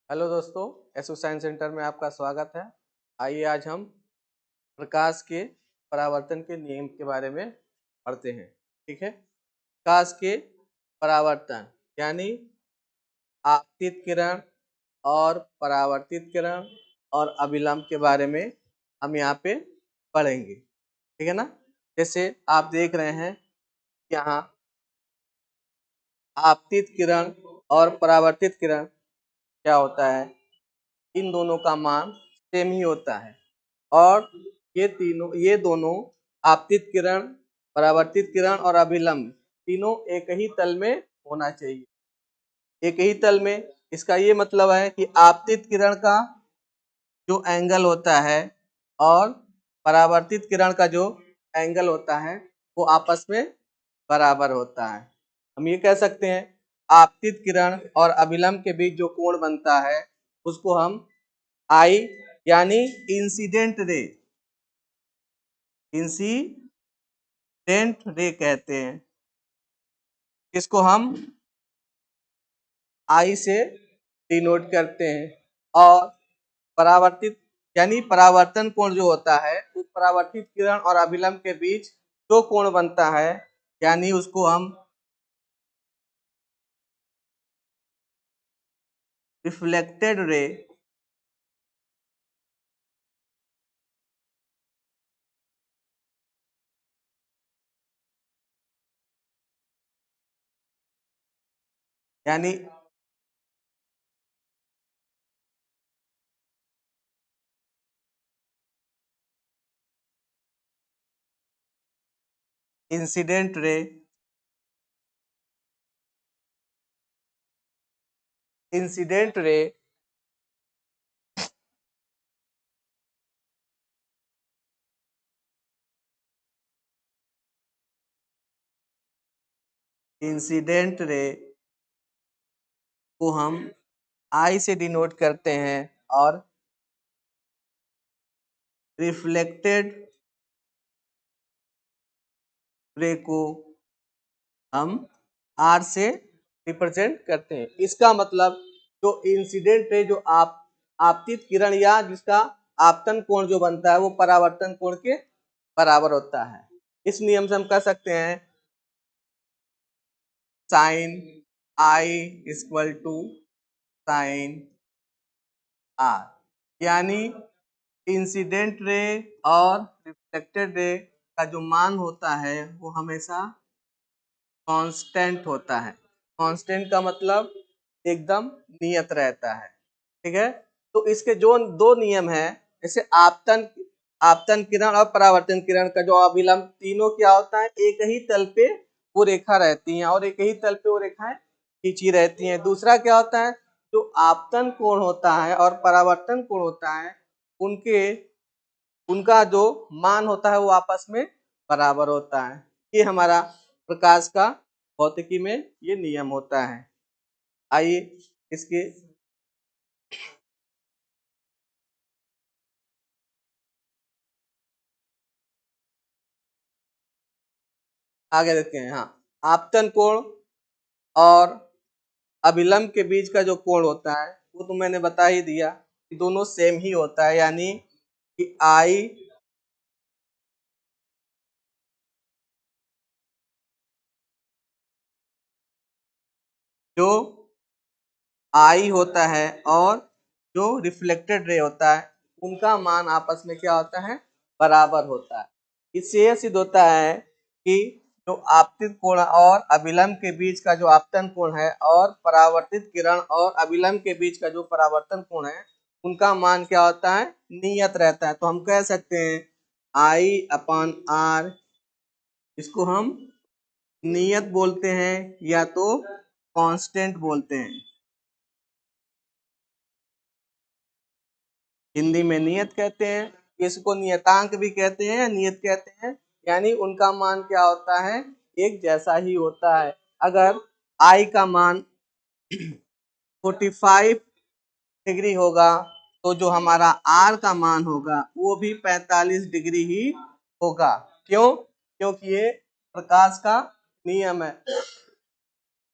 Hello दोस्तों, SO science centre में आपका स्वागत है। आइए आज हम प्रकाश के परावर्तन के नियम के बारे में पढ़ते हैं। ठीक है, प्रकाश के परावर्तन यानी आपतित किरण और परावर्तित किरण और अभिलंब के बारे में हम यहाँ पे पढ़ेंगे। ठीक है ना। जैसे आप देख रहे हैं यहाँ आपतित किरण और परावर्तित किरण क्या होता है, इन दोनों का मान सेम ही होता है और ये दोनों आपतित किरण, परावर्तित किरण और अभिलंब तीनों एक ही तल में होना चाहिए। एक ही तल में, इसका ये मतलब है कि आपतित किरण का जो एंगल होता है और परावर्तित किरण का जो एंगल होता है वो आपस में बराबर होता है। हम ये कह सकते हैं आपतित किरण और अभिलंब के बीच जो कोण बनता है उसको हम आई यानी इंसिडेंट रे कहते हैं। इसको हम आई से डिनोट करते हैं। और परावर्तित यानी परावर्तन कोण जो होता है उस परावर्तित किरण और अभिलंब के बीच जो कोण बनता है यानी उसको हम रिफ्लेक्टेड रे यानी incident ray incident ray incident ray को हम आई से डिनोट करते हैं और रिफ्लेक्टेड रे को हम आर से रिप्रेजेंट करते हैं। इसका मतलब जो इंसिडेंट रे, जो आपतित किरण या जिसका आपतन कोण जो बनता है वो परावर्तन कोण के बराबर होता है। इस नियम से हम कह सकते हैं sine i equal to sine r, यानी इंसिडेंट रे और रिफ्लेक्टेड रे का जो मान होता है वो हमेशा कांस्टेंट होता है। कांस्टेंट का मतलब एकदम नियत रहता है। ठीक है, तो इसके जो दो नियम है, जैसे आपतन आपतन किरण और परावर्तन किरण का जो अभिलंब, तीनों क्या होता है एक ही तल पे वो रेखा रहती हैं और एक ही तल पे वो रेखाएं खींची रहती हैं। दूसरा क्या होता है, जो आपतन कोण होता है और परावर्तन कोण होता है उनके उनका जो मान होता है वो आपस में बराबर होता है। ये हमारा प्रकाश का भौतिकी में ये नियम होता है। आइए इसके आगे देखते हैं। हाँ, आपतन कोण और अभिलंब के बीच का जो कोण होता है वो तो मैंने बता ही दिया कि दोनों सेम ही होता है, यानी कि आई जो आई होता है और जो रिफ्लेक्टेड रे होता है उनका मान आपस में क्या होता है, बराबर होता है। इससे यह सिद्ध होता है कि जो आपतित कोण और अभिलंब के बीच का जो आपतन कोण है और परावर्तित किरण और अभिलंब के बीच का जो परावर्तन कोण है उनका मान क्या होता है, नियत रहता है। तो हम कह सकते हैं आई अपॉन आर, इसको हम नियत बोलते हैं या तो कांस्टेंट बोलते हैं। हिंदी में नियत कहते हैं, इसको नियतांक भी कहते हैं या नियत कहते हैं, यानी उनका मान क्या होता है, एक जैसा ही होता है। अगर आई का मान 45 डिग्री होगा तो जो हमारा आर का मान होगा वो भी 45 डिग्री ही होगा। क्यों? क्योंकि ये प्रकाश का नियम है।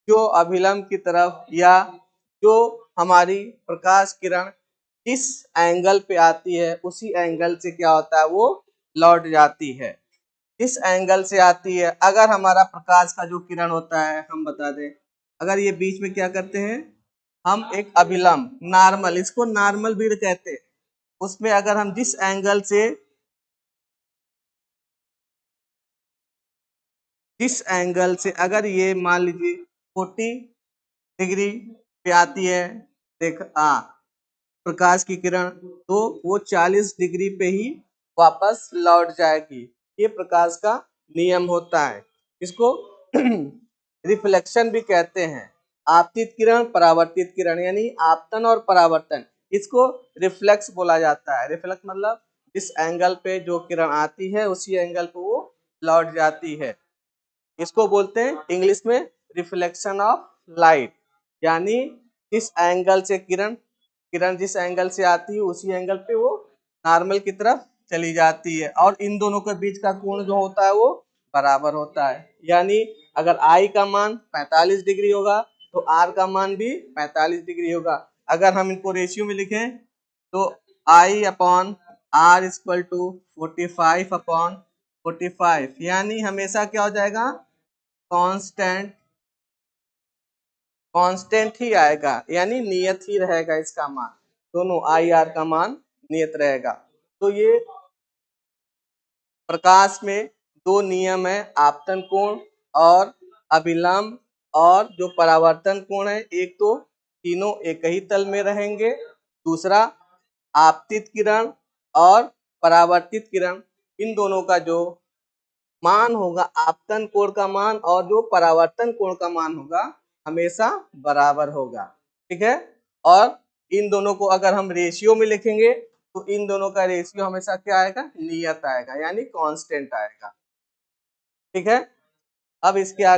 जो अभिलंब की तरफ या जो हमारी प्रकाश किरण जिस एंगल पे आती है उसी एंगल से क्या होता है, वो लौट जाती है। जिस एंगल से आती है, अगर हमारा प्रकाश का जो किरण होता है, हम बता दें, अगर ये बीच में क्या करते हैं, हम एक अभिलंब नॉर्मल, इसको नॉर्मल भी कहते हैं, उसमें अगर हम जिस एंगल से अगर ये मान लीजिए 40 डिग्री पे आती है, देख प्रकाश की किरण, तो वो 40 डिग्री पे ही वापस लौट जाएगी। ये प्रकाश का नियम होता है। इसको रिफ्लेक्शन भी कहते हैं। आपतित किरण, परावर्तित किरण, यानी आपतन और परावर्तन, इसको रिफ्लेक्स बोला जाता है। रिफ्लेक्स मतलब जिस एंगल पे जो किरण आती है उसी एंगल पे वो लौट जाती है। इसको बोलते हैं इंग्लिश में रिफ्लेक्शन ऑफ लाइट, यानी जिस एंगल से किरण जिस एंगल से आती है उसी एंगल पे वो नॉर्मल की तरफ चली जाती है, और इन दोनों के बीच का कोण जो होता है वो बराबर होता है। यानी अगर आई का मान 45 डिग्री होगा तो आर का मान भी 45 डिग्री होगा। अगर हम इनको रेशियो में लिखें तो I upon R equal to 45 upon 45, यानी हमेशा क्या हो जाएगा, कांस्टेंट कांस्टेंट ही आएगा, यानी नियत ही रहेगा इसका मान। दोनों आई आर का मान नियत रहेगा। तो ये प्रकाश में दो नियम है, आपतन कोण और अभिलंब, और जो परावर्तन कोण है, एक तो तीनों एक ही तल में रहेंगे, दूसरा आपतित किरण और परावर्तित किरण, इन दोनों का जो मान होगा, आपतन कोण का मान और जो परावर्तन कोण का मान होगा, हमेशा बराबर होगा। ठीक है, और इन दोनों को अगर हम रेशियो में लिखेंगे तो इन दोनों का रेशियो हमेशा क्या आएगा, नियत आएगा, यानी कांस्टेंट आएगा। ठीक है, अब इसके आगे